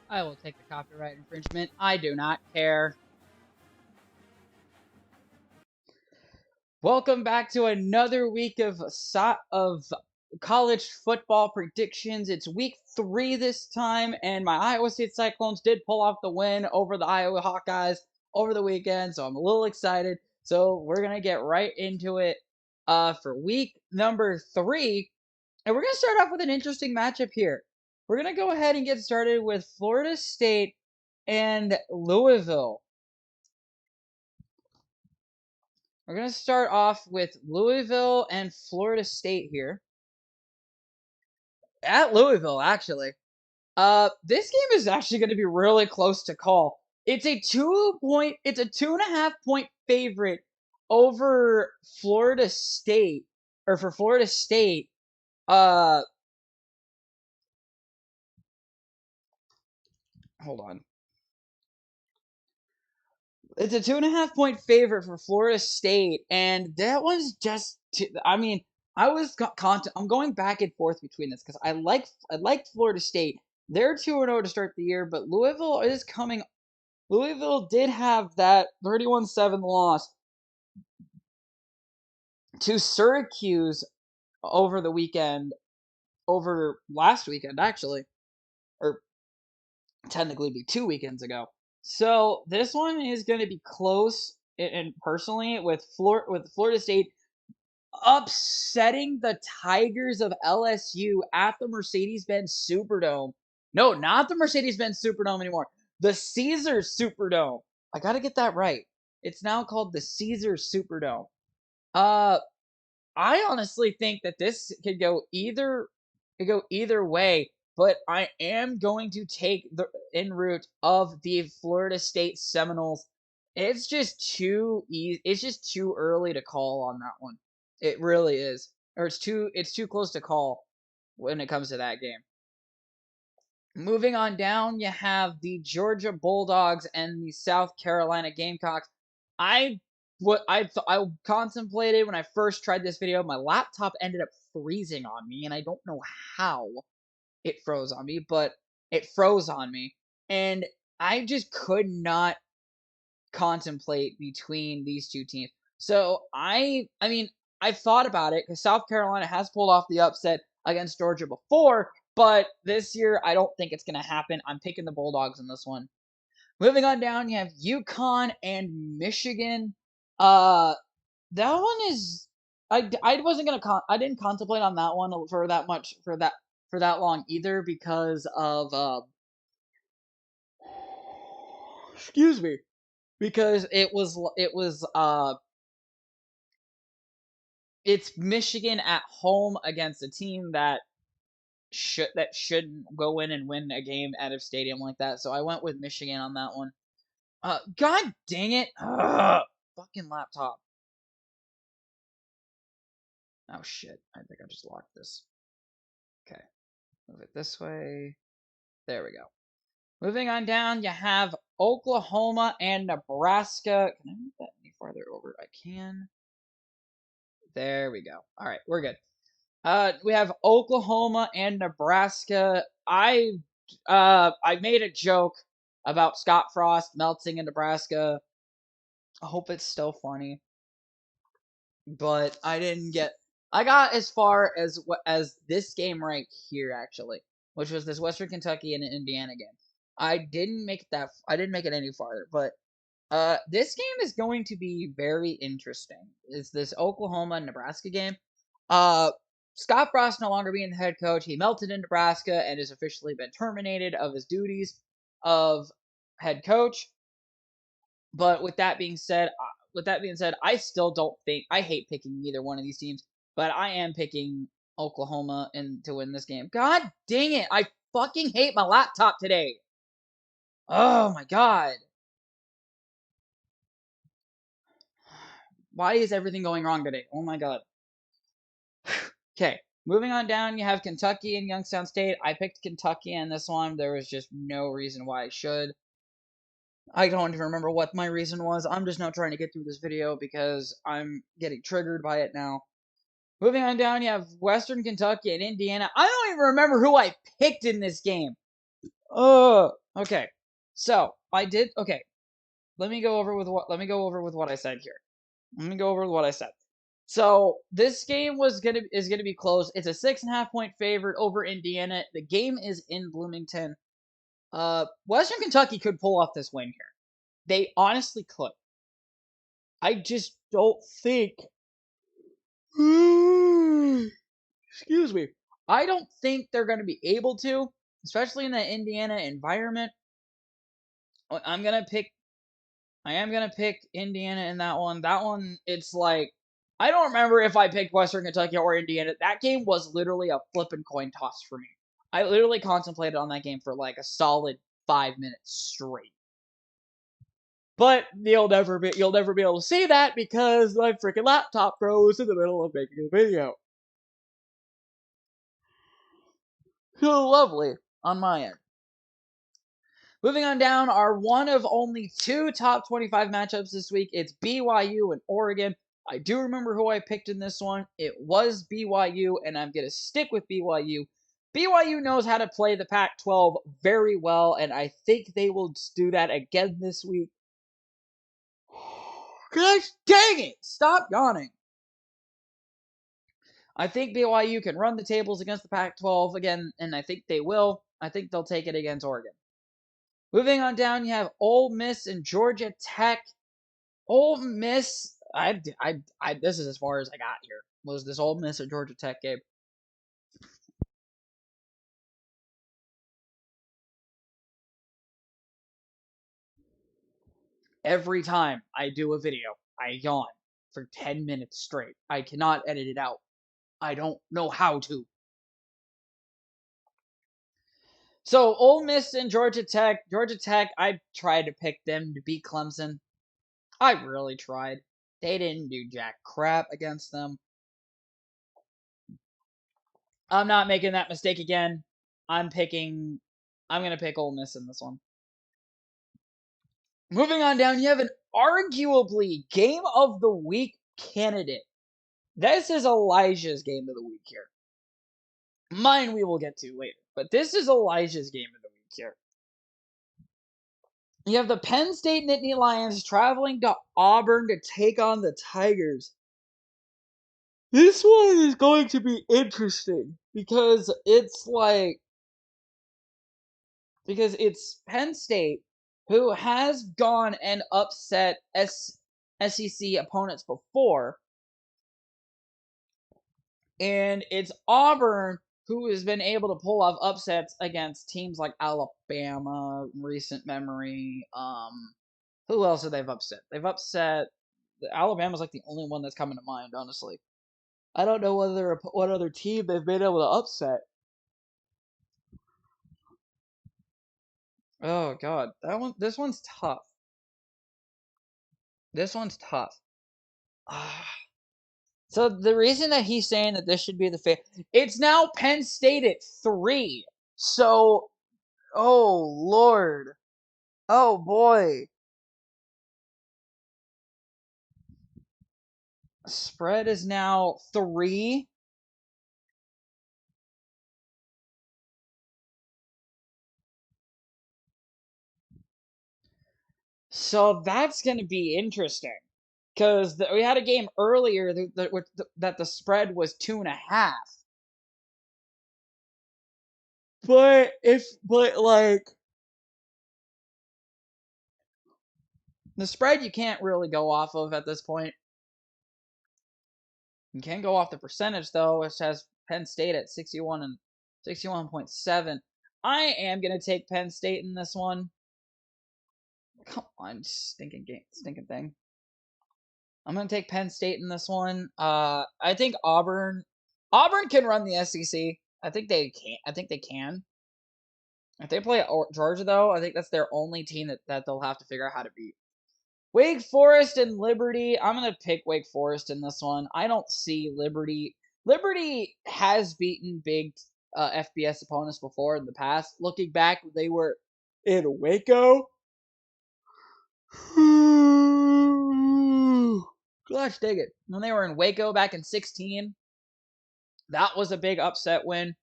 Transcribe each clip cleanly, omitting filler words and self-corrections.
I will take the copyright infringement. I do not care. Welcome back to another week of college football predictions. It's week 3 this time, and my Iowa State Cyclones did pull off the win over the Iowa Hawkeyes over the weekend, so I'm a little excited. So we're going to get right into it for week number 3, and we're going to start off with an interesting matchup here. We're going to go ahead and get started with Florida State and Louisville. We're going to start off with Louisville and Florida State here. At Louisville, actually. This game is actually going to be really close to call. It's a 2.5 point favorite over Florida State, or for Florida State. Hold on. It's a 2.5 point favorite for Florida State, and that was just. I'm going back and forth between this because I like Florida State. They're 2-0 to start the year, but Louisville is coming. Louisville did have that 31-7 loss to Syracuse over last weekend actually, or technically be 2 weekends ago. So this one is going to be close, and personally, with Florida State upsetting the Tigers of LSU at the Mercedes-Benz Superdome. No, not the Mercedes-Benz Superdome anymore. The Caesars Superdome. I gotta get that right. It's now called the Caesars Superdome. I honestly think that this could go either way, but I am going to take the en route of the Florida State Seminoles. It's just too easy. It's just too early to call on that one. It really is. Or it's too close to call when it comes to that game. Moving on down, you have the Georgia Bulldogs and the South Carolina Gamecocks. I contemplated when I first tried this video, my laptop ended up freezing on me, and I don't know how it froze on me, but it froze on me, and I just could not contemplate between these two teams. So I thought about it because South Carolina has pulled off the upset against Georgia before, but this year I don't think it's going to happen. I'm picking the Bulldogs in this one. Moving on down, you have UConn and Michigan. That one is I wasn't gonna I didn't contemplate on that one for that long either because of excuse me, because it's Michigan at home against a team that shouldn't go in and win a game at a stadium like that. So I went with Michigan on that one. God dang it! Ugh, fucking laptop. Oh shit! I think I just locked this. Okay, move it this way. There we go. Moving on down, you have Oklahoma and Nebraska. Can I move that any farther over? I can. There we go. All right, we're good. We have Oklahoma and Nebraska. I made a joke about Scott Frost melting in Nebraska. I hope it's still funny, but I didn't get. I got as far as this game right here actually, which was this Western Kentucky and Indiana game. I didn't make it any farther, but this game is going to be very interesting. Is this Oklahoma and Nebraska game? Scott Frost no longer being the head coach. He melted in Nebraska and has officially been terminated of his duties of head coach. But with that being said, I still don't think I hate picking either one of these teams, but I am picking Oklahoma to win this game. God dang it! I fucking hate my laptop today. Oh my god. Why is everything going wrong today? Oh my god. Okay, moving on down, you have Kentucky and Youngstown State. I picked Kentucky in this one. There was just no reason why I should. I don't even remember what my reason was. I'm just now trying to get through this video because I'm getting triggered by it now. Moving on down, you have Western Kentucky and Indiana. I don't even remember who I picked in this game. Okay, so I did. Okay, let me go over with what I said here. Let me go over what I said. So this game is gonna be close. It's a 6.5 point favorite over Indiana. The game is in Bloomington. Western Kentucky could pull off this win here. They honestly could. I just don't think. Excuse me. I don't think they're going to be able to, especially in the Indiana environment. I'm gonna pick. I am gonna pick Indiana in that one. That one, it's like I don't remember if I picked Western Kentucky or Indiana. That game was literally a flipping coin toss for me. I literally contemplated on that game for like a solid 5 minutes straight. But you'll never be able to see that because my freaking laptop froze in the middle of making a video. So lovely on my end. Moving on down, our one of only 2 top 25 matchups this week. It's BYU and Oregon. I do remember who I picked in this one. It was BYU, and I'm going to stick with BYU. BYU knows how to play the Pac-12 very well, and I think they will do that again this week. Gosh dang it! Stop yawning. I think BYU can run the tables against the Pac-12 again, and I think they will. I think they'll take it against Oregon. Moving on down, you have Ole Miss and Georgia Tech. Ole Miss, this is as far as I got here. Was this Ole Miss or Georgia Tech game? Every time I do a video, I yawn for 10 minutes straight. I cannot edit it out. I don't know how to. So, Ole Miss and Georgia Tech. Georgia Tech, I tried to pick them to beat Clemson. I really tried. They didn't do jack crap against them. I'm not making that mistake again. I'm going to pick Ole Miss in this one. Moving on down, you have an arguably Game of the Week candidate. This is Elijah's Game of the Week here. Mine we will get to later, but this is Elijah's Game of the Week here. You have the Penn State Nittany Lions traveling to Auburn to take on the Tigers. This one is going to be interesting because it's Penn State who has gone and upset SEC opponents before, and it's Auburn who has been able to pull off upsets against teams like Alabama, recent memory. Who else have they upset? They've upset Alabama's like the only one that's coming to mind, honestly. I don't know what other team they've been able to upset. Oh god, this one's tough. This one's tough. So the reason that he's saying that this should be it's now Penn State at 3. So, oh lord, oh boy, spread is now 3. So that's going to be interesting because we had a game earlier that the spread was 2.5. But the spread you can't really go off of at this point. You can go off the percentage though, which has Penn State at 61 and 61.7. I am gonna take Penn State in this one. Come on, stinking thing. I'm gonna take Penn State in this one. I think Auburn can run the SEC. I think they can. If they play Georgia though, I think that's their only team that they'll have to figure out how to beat. Wake Forest and Liberty. I'm going to pick Wake Forest in this one. I don't see Liberty. Liberty has beaten big FBS opponents before in the past. Looking back, they were in Waco. Gosh dang it. When they were in Waco back in 2016, that was a big upset win.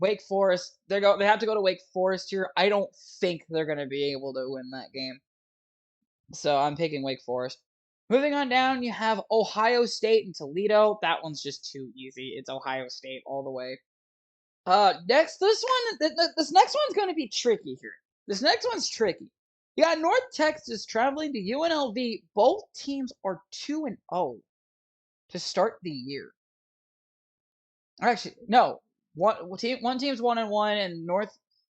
Wake Forest. They have to go to Wake Forest here. I don't think they're going to be able to win that game. So I'm picking Wake Forest. Moving on down, you have Ohio State and Toledo. That one's just too easy. It's Ohio State all the way. Next, this next one's going to be tricky here. This next one's tricky. You got North Texas traveling to UNLV. Both teams are 2-0 to start the year. Actually, no. One team's 1-1,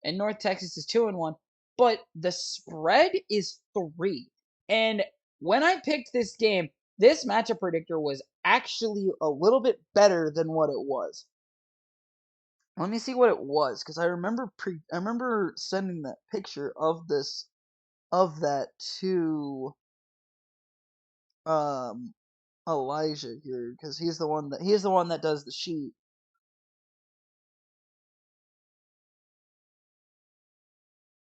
and North Texas is 2-1. But the spread is 3. And when I picked this game, this matchup predictor was actually a little bit better than what it was. Let me see what it was, because I remember sending that picture of that to Elijah here, because he's the one that does the sheet.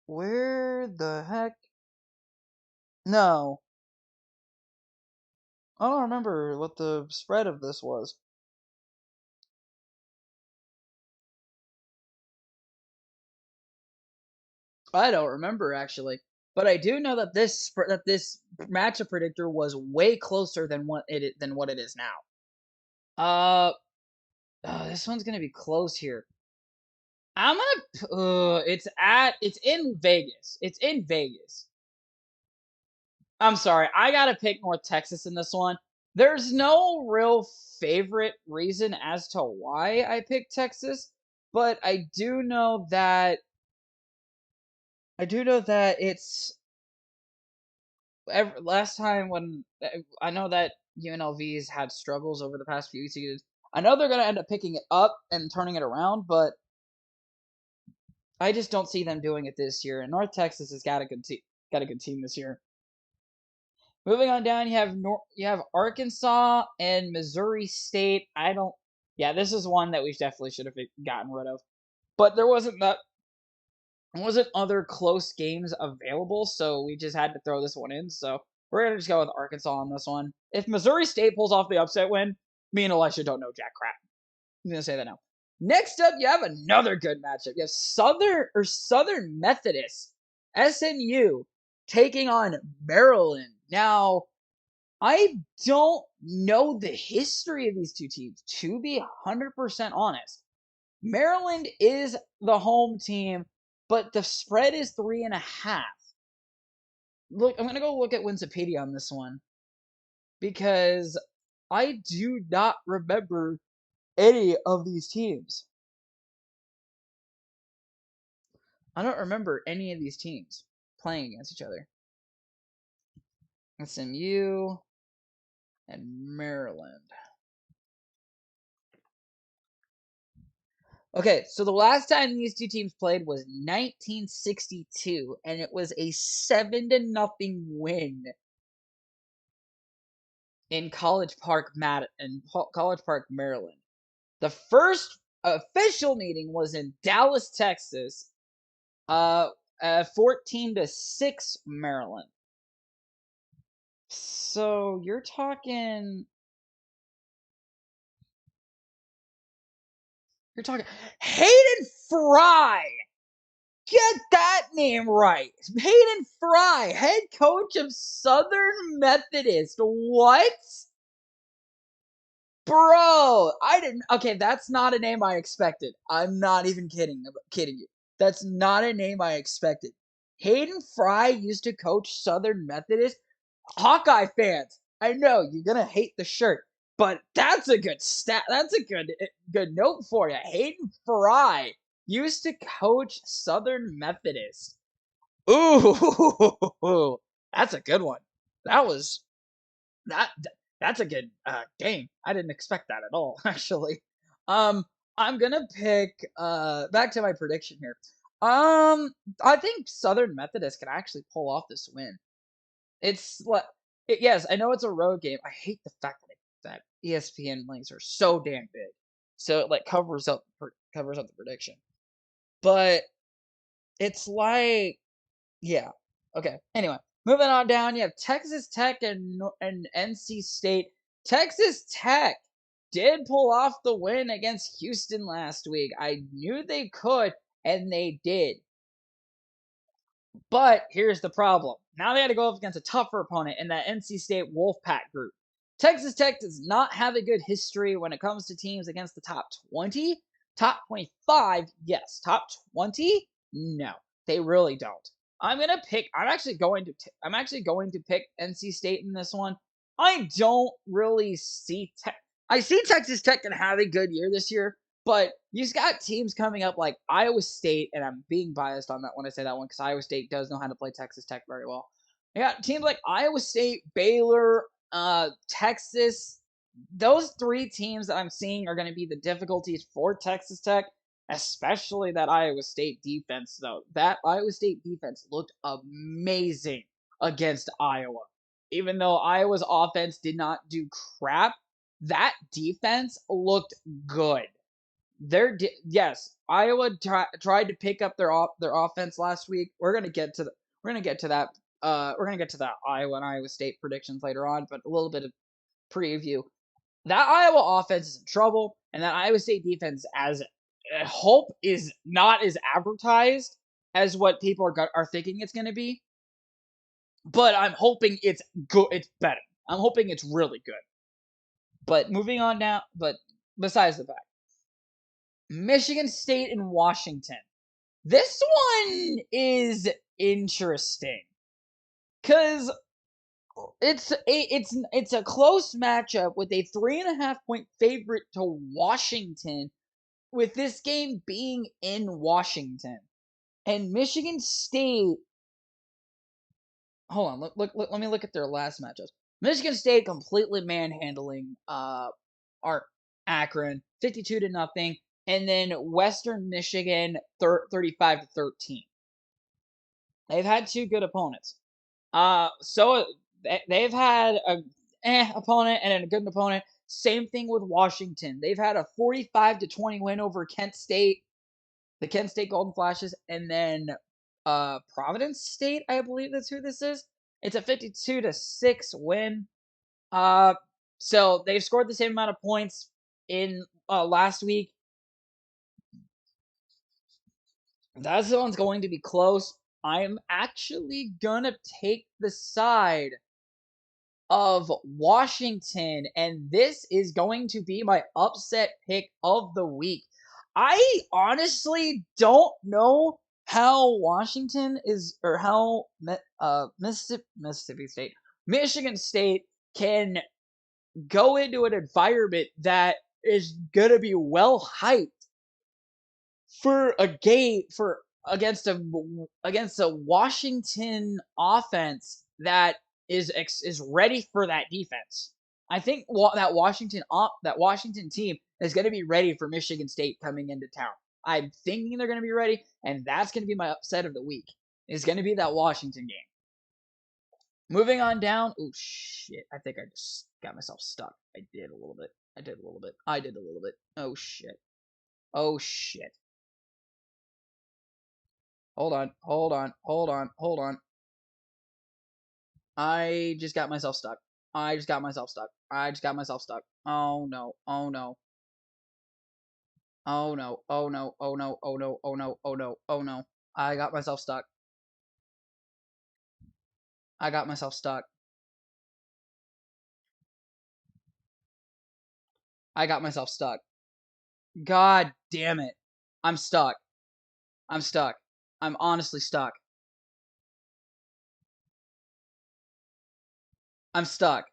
Where the heck? No. I don't remember what the spread of this was. I don't remember actually, but I do know that this matchup predictor was way closer than what it is now. This one's gonna be close here. I'm gonna. It's in Vegas. It's in Vegas. I'm sorry. I gotta pick North Texas in this one. There's no real favorite reason as to why I picked Texas, but I do know that it's last time when I know that UNLV's had struggles over the past few seasons. I know they're gonna end up picking it up and turning it around, but I just don't see them doing it this year. And North Texas has got a good team this year. Moving on down, you have Arkansas and Missouri State. This is one that we definitely should have gotten rid of, but there wasn't other close games available, so we just had to throw this one in. So we're gonna just go with Arkansas on this one. If Missouri State pulls off the upset win, me and Elisha don't know jack crap. I'm gonna say that now. Next up, you have another good matchup. You have Southern Methodist, SMU, taking on Maryland. Now, I don't know the history of these two teams, to be 100% honest. Maryland is the home team, but the spread is 3.5. Look, I'm going to go look at Wikipedia on this one, because I do not remember any of these teams. I don't remember any of these teams playing against each other. SMU and Maryland. Okay, so the last time these two teams played was 1962, and it was a 7-0 win in College Park, Maryland. The first official meeting was in Dallas, Texas, 14-6 Maryland. So you're talking Hayden Fry. Get that name right. Hayden Fry, head coach of Southern Methodist. What? Bro, I didn't. Okay, that's not a name I expected. I'm not even kidding you. That's not a name I expected. Hayden Fry used to coach Southern Methodist. Hawkeye fans, I know you're gonna hate the shirt, but that's a good stat. That's a good note for you. Hayden Fry used to coach Southern Methodist. Ooh, that's a good one. That's a good game. I didn't expect that at all, actually. I'm gonna pick back to my prediction here. I think Southern Methodist can actually pull off this win. Yes, I know it's a road game. I hate the fact that ESPN links are so damn big, so it covers up the prediction. But it's yeah. Okay. Anyway, moving on down, you have Texas Tech and NC State. Texas Tech did pull off the win against Houston last week. I knew they could, and they did. But here's the problem. Now they had to go up against a tougher opponent in that NC State Wolfpack group. Texas Tech does not have a good history when it comes to teams against the top 20. Top 25, yes. Top 20, no, they really don't. I'm actually going to pick NC State in this one. I don't really see I see Texas Tech can have a good year this year, but you've got teams coming up like Iowa State, and I'm being biased on that when I say that one because Iowa State does know how to play Texas Tech very well. You got teams like Iowa State, Baylor, Texas. Those three teams that I'm seeing are going to be the difficulties for Texas Tech, especially that Iowa State defense, though. That Iowa State defense looked amazing against Iowa. Even though Iowa's offense did not do crap, that defense looked good. Yes, Iowa tried to pick up their offense last week. We're gonna get to that. We're gonna get to that Iowa and Iowa State predictions later on, but a little bit of preview. That Iowa offense is in trouble, and that Iowa State defense, as hope, is not as advertised as what people are thinking it's gonna be. But I'm hoping it's good. It's better. I'm hoping it's really good. But moving on now. But besides the fact. Michigan State and Washington. This one is interesting because it's a close matchup with a 3.5 point favorite to Washington, with this game being in Washington and Michigan State. Hold on, let me look at their last matchups. Michigan State completely manhandling Akron 52-0. And then Western Michigan 35-13. They've had two good opponents. So they've had a opponent and a good opponent. Same thing with Washington. They've had a 45-20 win over Kent State, the Kent State Golden Flashes, and then Providence State, I believe that's who this is. It's a 52-6 win. So they've scored the same amount of points in last week. That one's going to be close. I'm actually gonna take the side of Washington, and this is going to be my upset pick of the week. I honestly don't know how Washington is, or how Mississippi State, Michigan State can go into an environment that is gonna be well hyped for a game against a Washington offense that is ready for that defense. I think that Washington team is going to be ready for Michigan State coming into town. I'm thinking they're going to be ready, and that's going to be my upset of the week. It's going to be that Washington game. Moving on down. Oh shit! I think I just got myself stuck. I did a little bit. Oh shit. Oh shit. Hold on. I just got myself stuck. Oh no. Oh no. I got myself stuck. God damn it. I'm stuck. I'm honestly stuck. I'm stuck.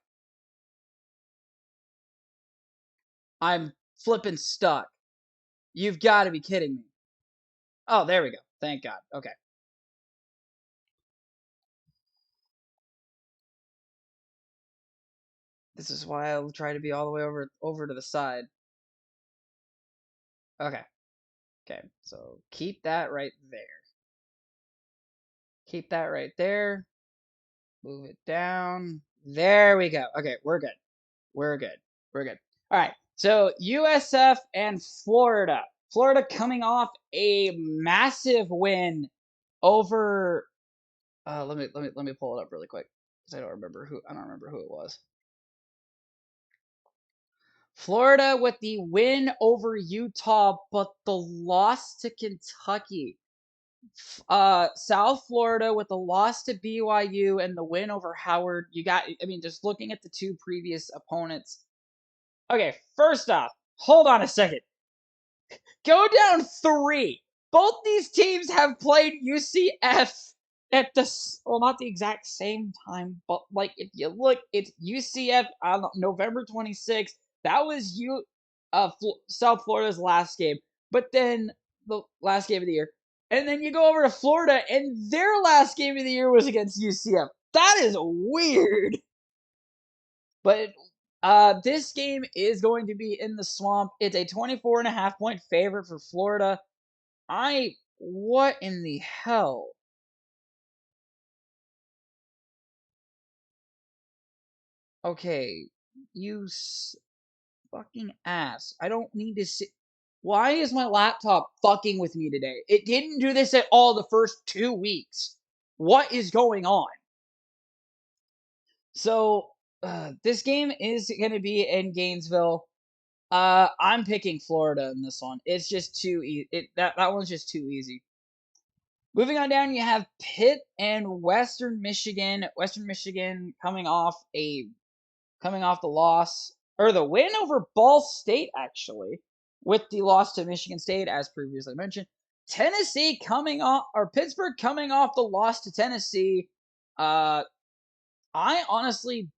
I'm flipping stuck. You've got to be kidding me. Oh, there we go. Thank God. Okay. This is why I'll try to be all the way over to the side. Okay. Okay, so keep that right there. Keep that right there. Move it down. There we go. Okay, we're good. All right, so USF and Florida. Florida coming off a massive win over. Let me pull it up really quick because I don't remember who it was. Florida with the win over Utah, but the loss to Kentucky. South Florida with the loss to BYU and the win over Howard. Just looking at the two previous opponents. Okay, first off, hold on a second. Go down 3. Both these teams have played UCF at not the exact same time, but like if you look, it's UCF on November 26th. That was South Florida's last game, but then the last game of the year, and then you go over to Florida, and their last game of the year was against UCF. That is weird. But this game is going to be in the Swamp. It's a 24.5-point favorite for Florida. What in the hell? Okay, you fucking ass. I don't need to see. Why is my laptop fucking with me today? It didn't do this at all the first 2 weeks. What is going on? So, this game is going to be in Gainesville. I'm picking Florida in this one. It's just too easy. That one's just too easy. Moving on down, you have Pitt and Western Michigan. Western Michigan coming off the loss or the win over Ball State, actually, with the loss to Michigan State, as previously mentioned. Pittsburgh coming off the loss to Tennessee. I honestly,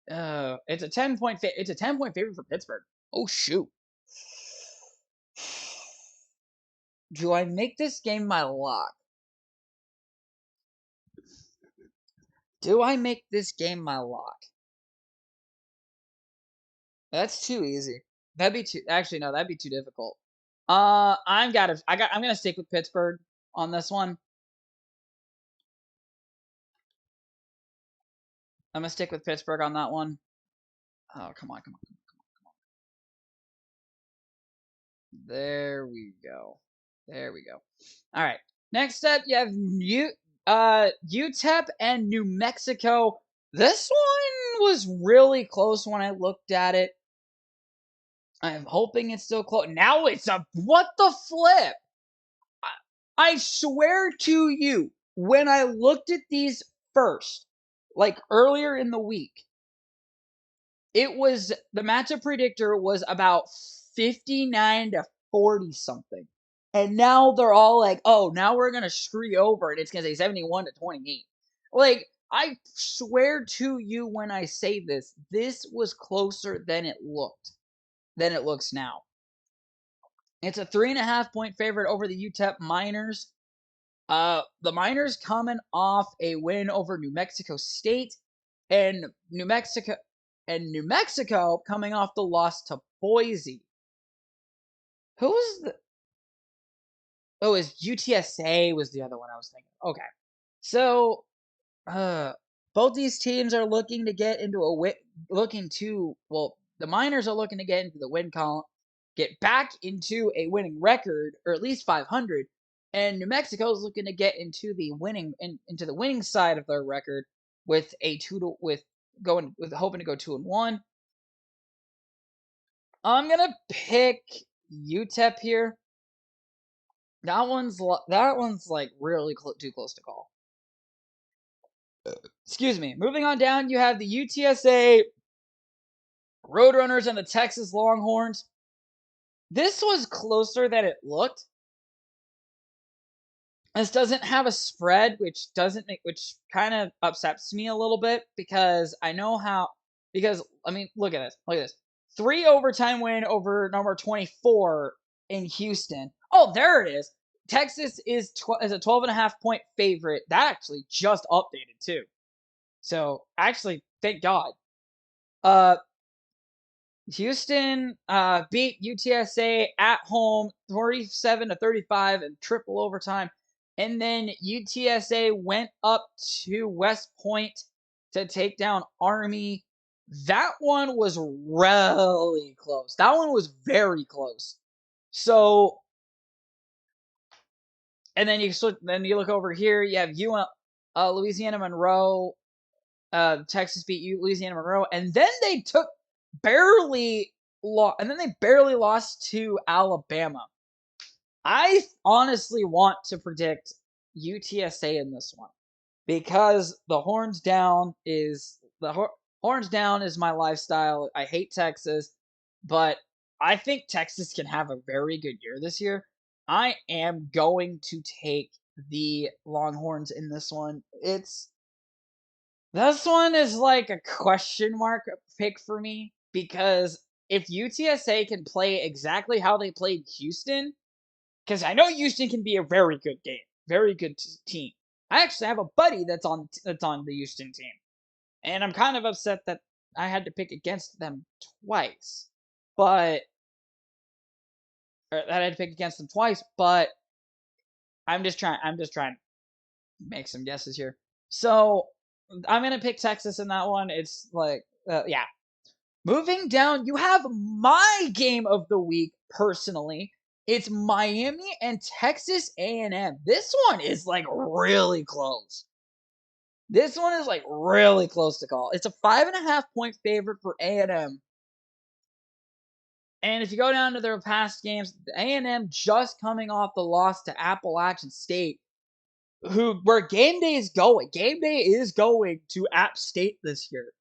it's a 10-point favorite for Pittsburgh. Oh shoot. Do I make this game my lock? Do I make this game my lock? That's too easy. That'd be too difficult. I'm gonna stick with Pittsburgh on this one. I'm gonna stick with Pittsburgh on that one. Oh, come on. There we go. All right. Next up, you have UTEP and New Mexico. This one was really close when I looked at it. I'm hoping it's still close. Now what the flip? I swear to you, when I looked at these first, like earlier in the week, it was the matchup predictor was about 59 to 40 something. And now they're all like, oh, now we're going to screw you over and it's going to say 71 to 28. Like, I swear to you when I say this was closer than it looks now. It's a 3.5-point favorite over the UTEP Miners. The Miners coming off a win over New Mexico State, and New Mexico coming off the loss to Boise. Who was the? Oh, it was UTSA was the other one I was thinking. Okay, so both these teams are looking to get into the Miners are looking to get into the win column, get back into a winning record, or at least 500. And New Mexico is looking to get into the winning side of their record with hoping to go 2-1. I'm gonna pick UTEP here. That one's like really too close to call. Excuse me. Moving on down, you have the UTSA Roadrunners and the Texas Longhorns. This was closer than it looked. This doesn't have a spread, which kind of upsets me a little bit because I know look at this. 3 overtime win over number 24 in Houston. Oh, there it is. Texas is a 12.5-point favorite. That actually just updated too. So actually, thank God. Houston beat UTSA at home 37-35 in triple overtime. And then UTSA went up to West Point to take down Army. That one was really close. That one was very close. So, and then you look over here. You have Louisiana Monroe. Texas beat Louisiana Monroe, and then they took barely and then they barely lost to Alabama. I honestly want to predict UTSA in this one because the horns down is horns down is my lifestyle. I hate Texas, but I think Texas can have a very good year this year. I am going to take the Longhorns in this one. This one is like a question mark pick for me because if UTSA can play exactly how they played Houston, because I know Houston can be a very good game, very good team. I actually have a buddy that's on the Houston team, and I'm kind of upset that I had to pick against them twice, but that I had to pick against them twice. But I'm just trying to make some guesses here. So I'm gonna pick Texas in that one. It's like, yeah. Moving down, you have my game of the week personally. It's Miami and Texas A&M. This one is like really close. This one is like really close to call. It's a 5.5 point favorite for A&M. And if you go down to their past games, A&M just coming off the loss to Appalachian State, where game day is going. Game day is going to App State this year.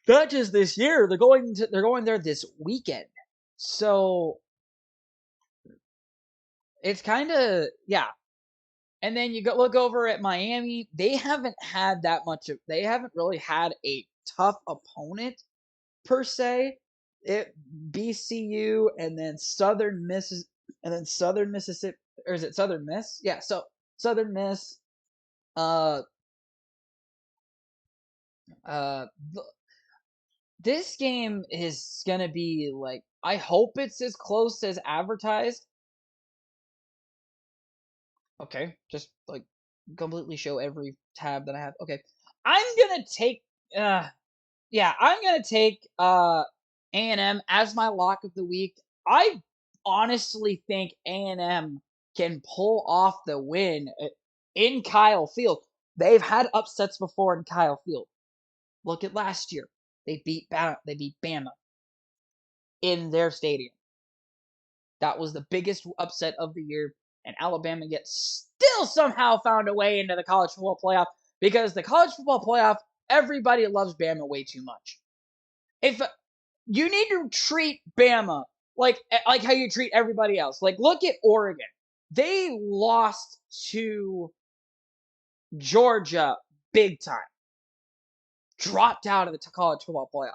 Not just this year, they're going there this weekend. So it's kind of, yeah. And then you look over at Miami. They haven't really had a tough opponent per se. BCU and then Southern Mississippi, or is it Southern Miss? Yeah, so Southern Miss. This game is gonna be like, I hope it's as close as advertised. Okay, just like completely show every tab that I have. Okay, I'm gonna take A&M as my lock of the week. I honestly think A&M can pull off the win in Kyle Field. They've had upsets before in Kyle Field. Look at last year. They beat Bama in their stadium. That was the biggest upset of the year, and Alabama still somehow found a way into the college football playoff because the college football playoff, everybody loves Bama way too much. If you need to treat Bama like how you treat everybody else. Like, look at Oregon. They lost to Georgia big time. Dropped out of the college football playoff.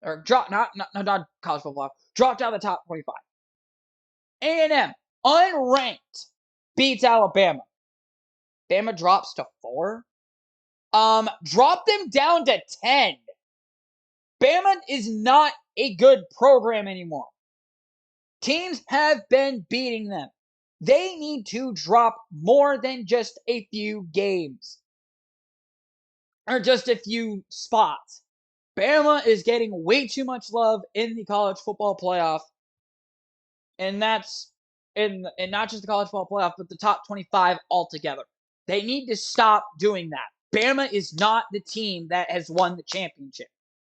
Or not college football playoff. Dropped out of the top 25. A&M, unranked, beats Alabama. Bama drops to 4. Drop them down to 10. Bama is not a good program anymore. Teams have been beating them. They need to drop more than just a few games. Or just a few spots. Bama is getting way too much love in the college football playoff. And that's and not just the college football playoff, but the top 25 altogether. They need to stop doing that. Bama is not the team that has won the championship.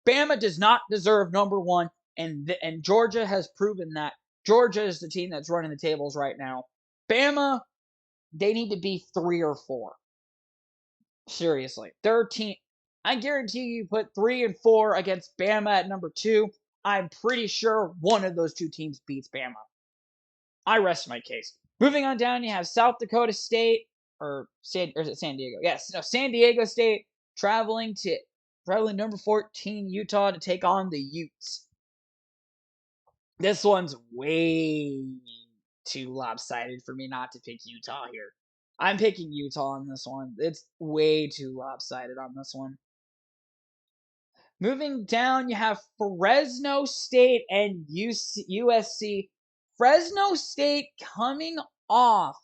Bama does not deserve number 1, and Georgia has proven that. Georgia is the team that's running the tables right now. Bama, they need to be 3 or 4. Seriously. I guarantee you put 3 and 4 against Bama at number 2. I'm pretty sure one of those two teams beats Bama. I rest my case. Moving on down, you have South Dakota State, or is it San Diego? Yes, no, San Diego State traveling number 14 Utah to take on the Utes. This one's way too lopsided for me not to pick Utah here. I'm picking Utah on this one. It's way too lopsided on this one. Moving down, you have Fresno State and USC. Fresno State coming off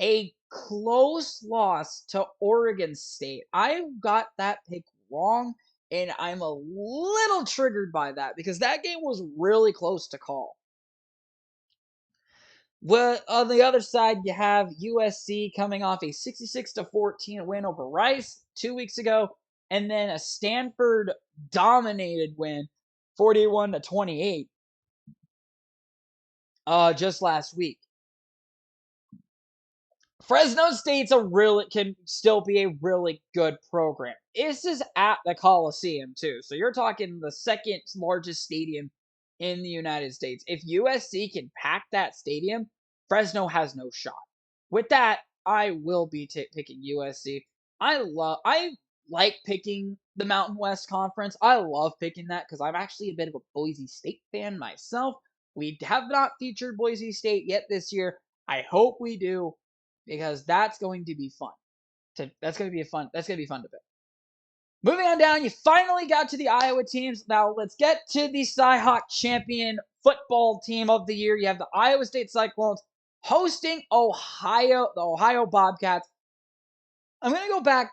a close loss to Oregon State. I got that pick wrong, and I'm a little triggered by that because that game was really close to call. Well, on the other side, you have USC coming off a 66-14 win over Rice 2 weeks ago, and then a Stanford dominated win 41-28 just last week. Fresno State's can still be a really good program. This is at the Coliseum too, so you're talking the second largest stadium in the United States. If USC can pack that stadium, Fresno has no shot. With that, I will be picking USC. I like picking the Mountain West Conference. I love picking that because I'm actually a bit of a Boise State fan myself. We have not featured Boise State yet this year. I hope we do, because that's going to be fun. That's going to be fun to pick. Moving on down, you finally got to the Iowa teams. Now let's get to the Cyhawk champion football team of the year. You have the Iowa State Cyclones hosting the Ohio Bobcats. I'm gonna go back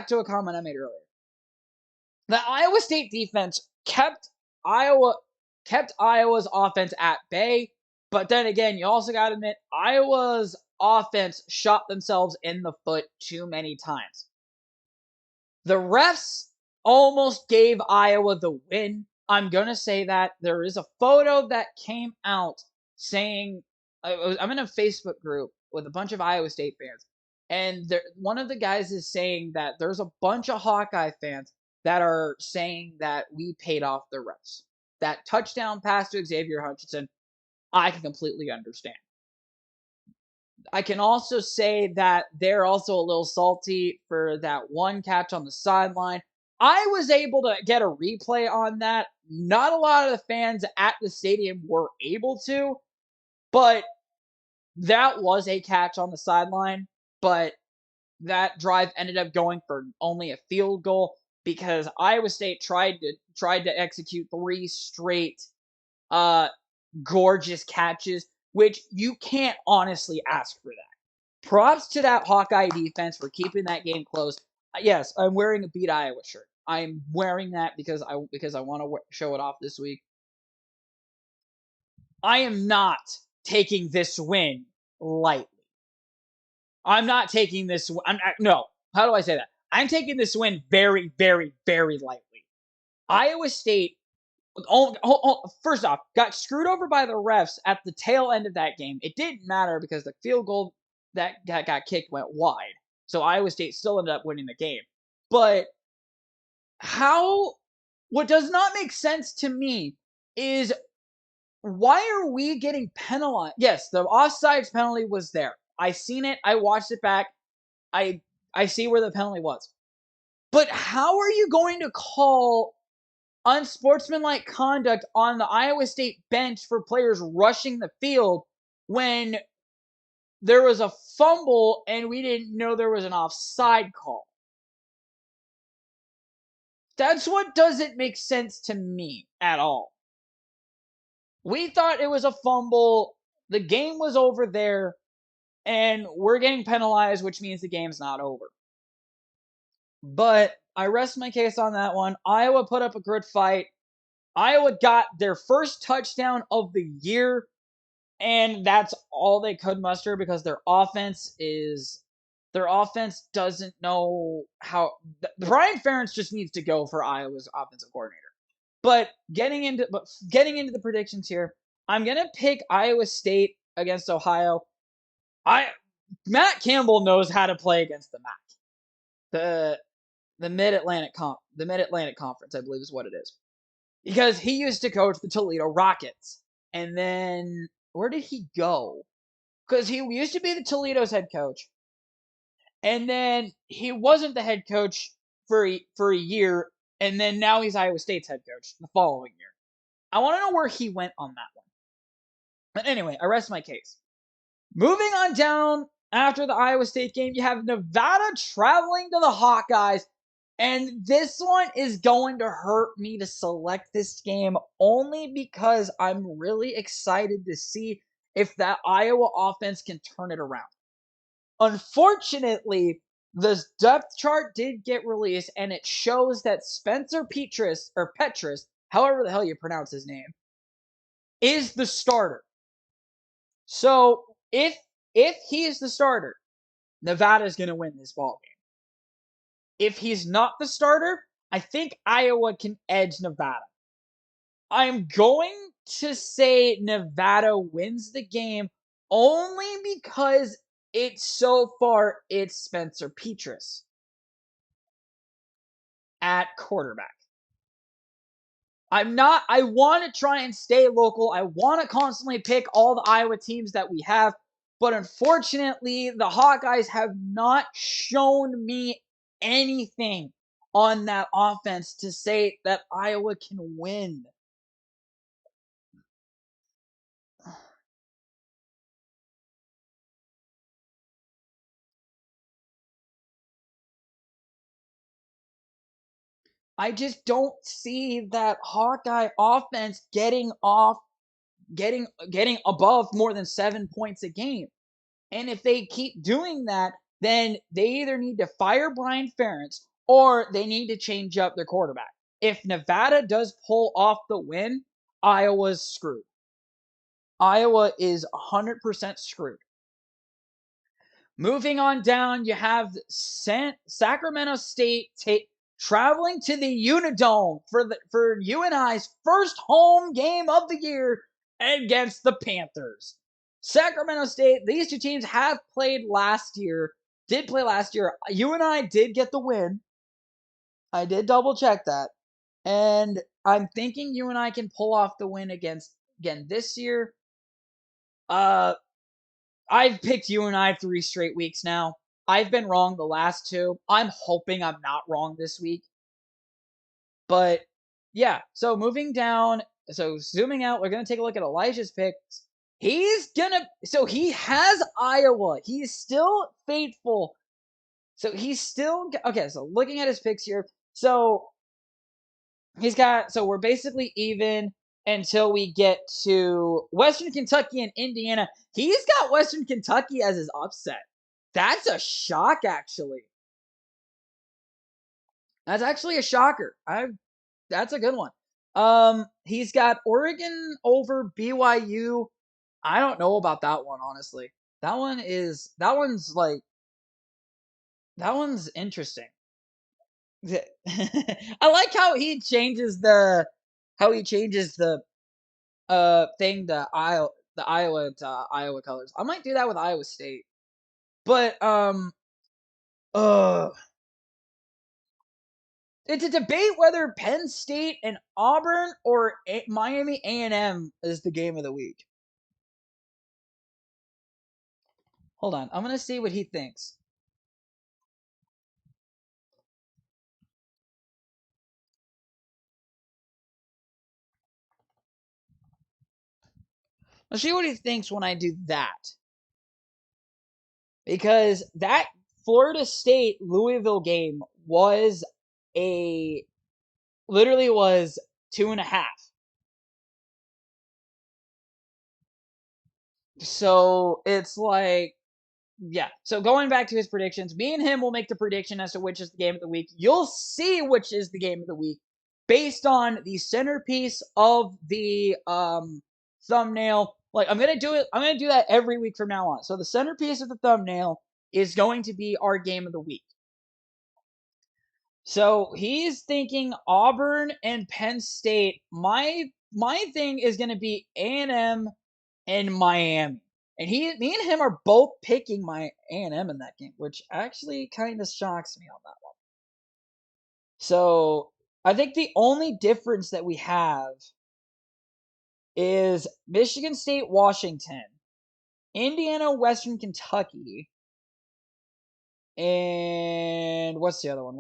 to a comment I made earlier. The Iowa State defense kept Iowa's offense at bay, but then again, you also got to admit Iowa's offense shot themselves in the foot too many times. The refs almost gave Iowa the win. I'm going to say that. There is a photo that came out saying, I'm in a Facebook group with a bunch of Iowa State fans, and one of the guys is saying that there's a bunch of Hawkeye fans that are saying that we paid off the refs. That touchdown pass to Xavier Hutchinson, I can completely understand. I can also say that they're also a little salty for that one catch on the sideline. I was able to get a replay on that. Not a lot of the fans at the stadium were able to, but that was a catch on the sideline. But that drive ended up going for only a field goal because Iowa State tried to execute 3 straight gorgeous catches, which you can't honestly ask for that. Props to that Hawkeye defense for keeping that game close. Yes, I'm wearing a Beat Iowa shirt. I'm wearing that because I want to show it off this week. I am not taking this win lightly. I'm not taking this. No. How do I say that? I'm taking this win very, very, very lightly. Iowa State, first off, got screwed over by the refs at the tail end of that game. It didn't matter because the field goal that got kicked went wide. So Iowa State still ended up winning the game. But what does not make sense to me is why are we getting penalized? Yes, the offsides penalty was there. I seen it. I watched it back. I see where the penalty was. But how are you going to call unsportsmanlike conduct on the Iowa State bench for players rushing the field when there was a fumble and we didn't know there was an offside call? That's what doesn't make sense to me at all. We thought it was a fumble. The game was over there, and we're getting penalized, which means the game's not over. But I rest my case on that one. Iowa put up a good fight. Iowa got their first touchdown of the year, and that's all they could muster because their offense doesn't know how. Brian Ferentz just needs to go for Iowa's offensive coordinator. But getting into the predictions here, I'm gonna pick Iowa State against Ohio. Matt Campbell knows how to play against the MAC, the Mid-Atlantic Conference, I believe is what it is, because he used to coach the Toledo Rockets, and then where did he go? Because he used to be the Toledo's head coach, and then he wasn't the head coach for a year, and then now he's Iowa State's head coach the following year. I want to know where he went on that one. But anyway, I rest my case. Moving on down after the Iowa State game, you have Nevada traveling to the Hawkeyes, and this one is going to hurt me to select this game only because I'm really excited to see if that Iowa offense can turn it around. Unfortunately, the depth chart did get released, and it shows that Spencer Petras, however the hell you pronounce his name, is the starter. So if he is the starter, Nevada's going to win this ball game. If he's not the starter, I think Iowa can edge Nevada. I'm going to say Nevada wins the game only because so far it's Spencer Petras at quarterback. I want to try and stay local. I want to constantly pick all the Iowa teams that we have. But unfortunately, the Hawkeyes have not shown me anything on that offense to say that Iowa can win. I just don't see that Hawkeye offense getting above more than 7 points a game. And if they keep doing that, then they either need to fire Brian Ferentz or they need to change up their quarterback. If Nevada does pull off the win, Iowa's screwed. Iowa is 100% screwed. Moving on down, you have Sacramento State traveling to the Unidome for UNI's first home game of the year against the Panthers. Sacramento State, these two teams have played last year. UNI did get the win. I did double check that. And I'm thinking UNI can pull off the win again this year. I've picked UNI 3 straight weeks now. I've been wrong the last 2. I'm hoping I'm not wrong this week. But yeah, so moving down, so zooming out, we're going to take a look at Elijah's picks. He has Iowa. He's still faithful. So so looking at his picks here. So we're basically even until we get to Western Kentucky and Indiana. He's got Western Kentucky as his upset. That's a shock, actually. That's actually a shocker. That's a good one. He's got Oregon over BYU. I don't know about that one, honestly. That one's interesting. I like how he changes the thing to Iowa to Iowa colors. I might do that with Iowa State. But it's a debate whether Penn State and Auburn or Miami A&M is the game of the week. Hold on, I'm gonna see what he thinks. Let's see what he thinks when I do that. Because that Florida State Louisville game was literally was 2.5. So it's like, yeah. So going back to his predictions, me and him will make the prediction as to which is the game of the week. You'll see which is the game of the week based on the centerpiece of the thumbnail. Like I'm gonna do that every week from now on. So the centerpiece of the thumbnail is going to be our game of the week. So he's thinking Auburn and Penn State. My thing is gonna be A&M and Miami. And me and him are both picking my A&M in that game, which actually kind of shocks me on that one. So I think the only difference that we have is Michigan State, Washington, Indiana, Western Kentucky, and what's the other one?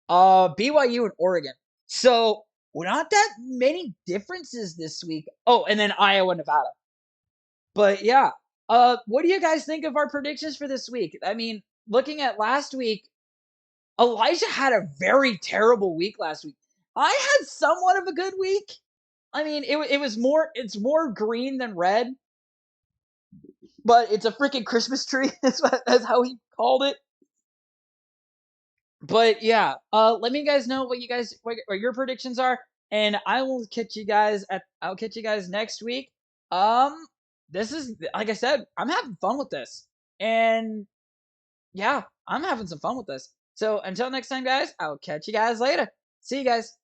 BYU and Oregon. So not that many differences this week. Oh, and then Iowa, Nevada. But yeah, what do you guys think of our predictions for this week? I mean, looking at last week, Elijah had a very terrible week last week. I had somewhat of a good week. I mean, it's more green than red, but it's a freaking Christmas tree. That's how he called it. But yeah, let me guys know what your predictions are, and I'll catch you guys next week. This is, like I said, I'm having fun with this, and yeah, I'm having some fun with this. So until next time, guys, I'll catch you guys later. See you guys.